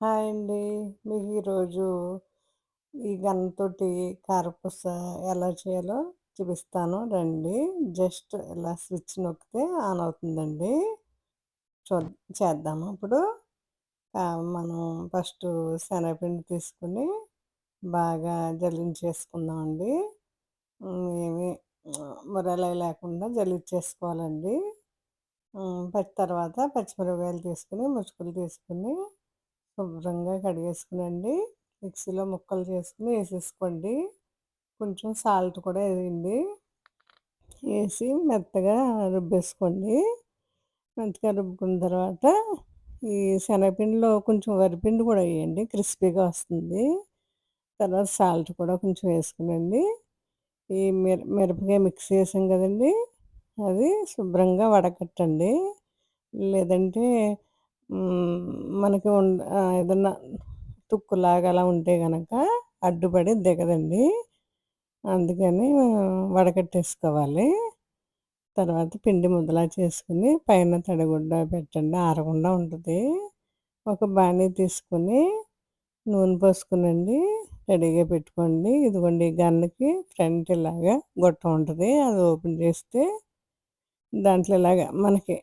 Hi అండి. మీకు ఈరోజు ఈ గంతతోటి కారపూస ఎలా చేయాలో చూపిస్తాను రండి. జస్ట్ ఇలా స్విచ్ నొక్కితే ఆన్ అవుతుందండి. చూద్ చేద్దాము ఇప్పుడు. మనం ఫస్టు శనగపిండి తీసుకొని బాగా జల్లించేసుకుందామండి. ఏమి మురలయి లేకుండా జల్లించేసుకోవాలండి. తర్వాత పచ్చిమిరపకాయలు తీసుకొని, మురుకులు తీసుకొని శుభ్రంగా కడిగేసుకునండి. మిక్సీలో ముక్కలు చేసుకొని ఏసేసుకోండి. కొంచెం సాల్ట్ కూడా ఎయండి. ఏసి మెత్తగా రుబ్బేసుకోండి. మెత్తగా రుబ్బుకున్న తర్వాత ఈ శనగపిండిలో కొంచెం వరిపిండి కూడా ఎయండి. క్రిస్పీగా వస్తుంది. తర్వాత సాల్ట్ కూడా కొంచెం వేసుకునండి. ఈ మిరపకాయ మిక్స్ చేసాం కదండీ! అది శుభ్రంగా వడకట్టండి. లేదంటే హ్మ్, మనకి ఏదన్నా తుక్కులాగా అలా ఉంటే గనక అడ్డుపడి దిగదండి. అందుకని వడకట్టేసుకోవాలి. తర్వాత పిండి ముద్దలా చేసుకొని పైన తడిగుడ్డ పెట్టండి. ఆరకుండా ఉంటది. ఒక బాణీ తీసుకొని నూనె పోసుకొనండి రెడీగా పెట్టుకోండి. ఇదిగోండి గన్‌కి ఫ్రంట్ ఇలాగా గొట్టం ఉంటది. అది ఓపెన్ చేస్తే దాంట్లో ఇలాగా మనకి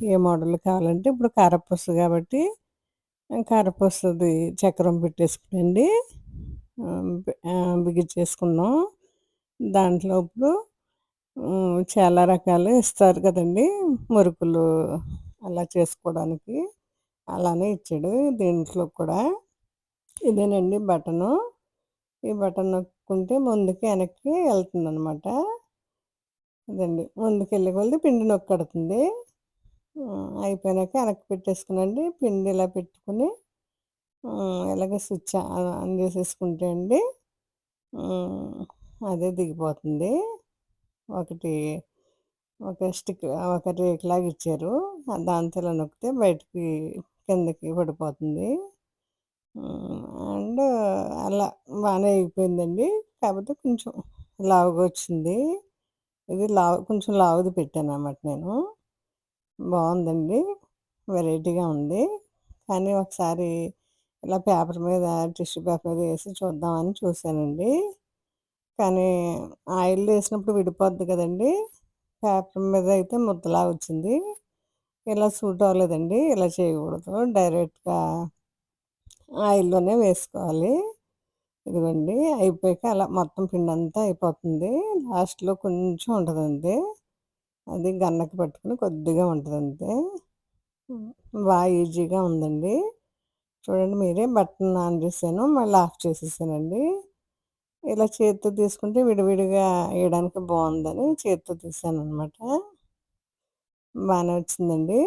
ఏ మోడల్ కావాలంటే ఇప్పుడు కారపూస కాబట్టి కారపూసది చక్రం పెట్టేసుకునండి. బిగించేసుకున్నాం. దాంట్లో ఇప్పుడు చాలా రకాలు ఇస్తారు కదండీ! మురుకులు అలా చేసుకోవడానికి. అలానే ఇచ్చాడు దీంట్లో కూడా. ఇదేనండి బటను. ఈ బటన్ నొక్కుంటే ముందుకి, వెనక్కి ఎళ్తుందనమాట. అదండి. ముందుకెళ్ళే కొలది పిండి నొక్కెడుతుంది. అయిపోయినాక వెనక్కి పెట్టేసుకునండి. పిండి ఇలా పెట్టుకొని ఇలాగ స్విచ్ ఆన్ చేసేసుకుంటే అండి హ్మ్, అదే దిగిపోతుంది. ఒకటి ఒక స్టిక్ ఒక రేకులాగా ఇచ్చారు. దాంతో ఇలా నొక్కితే బయటికి కిందకి పడిపోతుంది. అండ్ అలా బానే అయిపోయిందండి. కాకపోతే కొంచెం లావుగా వచ్చింది. ఇది కొంచెం లావుది పెట్టాననమాట నేను. బావుందండి. వెరైటీగా ఉంది. కానీ ఒకసారి ఇలా పేపర్ మీద టిష్యూ పేపర్ మీద ఏసి చూద్దామని చూసానండి. కానీ ఆయిల్‌లో ఏసినప్పుడు విడిపోద్ది కదండీ! పేపర్ మీద అయితే ముద్దలా వచ్చింది. ఇలా సూట్ అవ్వలేదండి. ఇలా చేయకూడదు. డైరెక్ట్‌గా ఆయిల్‌లోనే వేసుకోవాలి. ఇదిగోండి అయిపోయాక అలా మొత్తం పిండంతా అయిపోతుంది. లాస్ట్‌లో కొంచెం ఉంటదంతే. అది గన్నకి పట్టుకొని కొద్దిగా ఉంటదంతే. హ్మ్. ఈజీగా ఉందండి. చూడండి మీరే బటన్ ఆన్ చేశాను. మళ్ళీ ఆఫ్ చేసేసానండి. ఇలా చేత్తో తీసుకుంటే విడివిడిగా ఎయడానికి బావుందని చేత్తో తీసాననమాట. బానే వచ్చిందండి.